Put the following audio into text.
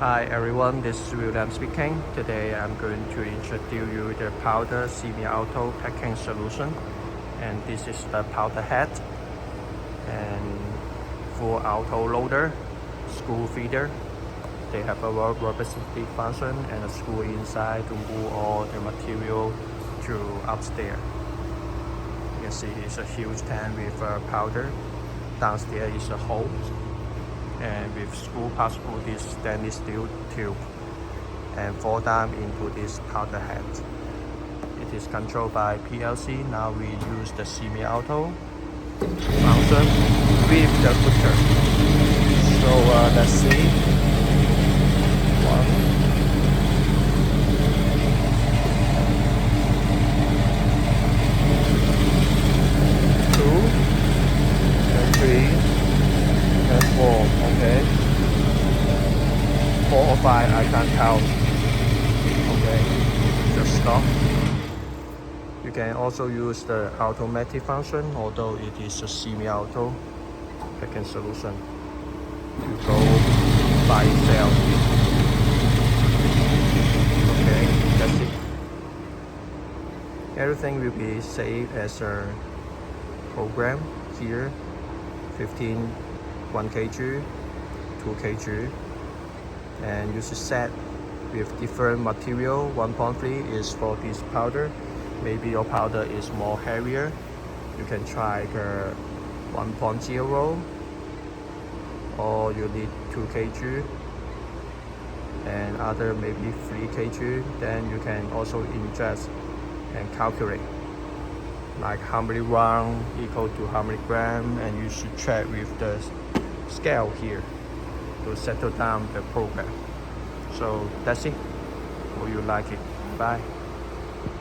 Hi everyone, this is William speaking. Today I'm going to introduce you the powder semi-auto packing solution. And this is the powder head and full auto loader, screw feeder. They have a representative function and a screw inside to move all the material to upstairs. You can see it's a huge tank with powder. Downstairs is a hole. And with screw pass through this stainless steel tube and fall down into this powder head. It is controlled by PLC. Now we use the semi-auto function with the footer. So let's see. 1, 2, and 3. And 4, okay. 4 or 5, I can't count. Okay, just stop. You can also use the automatic function, although it is a semi-auto packing solution, to go by itself. Okay, that's it. Everything will be saved as a program here. 15 1 kg, 2 kg, and you should set with different material. 1.3 is for this powder. Maybe your powder is more heavier. You can try the 1.0, or you need 2 kg, and other maybe 3 kg. Then you can also adjust and calculate like how many round equal to how many gram, and you should check with the scale here to settle down the program. So that's it. Hope you like it. Bye.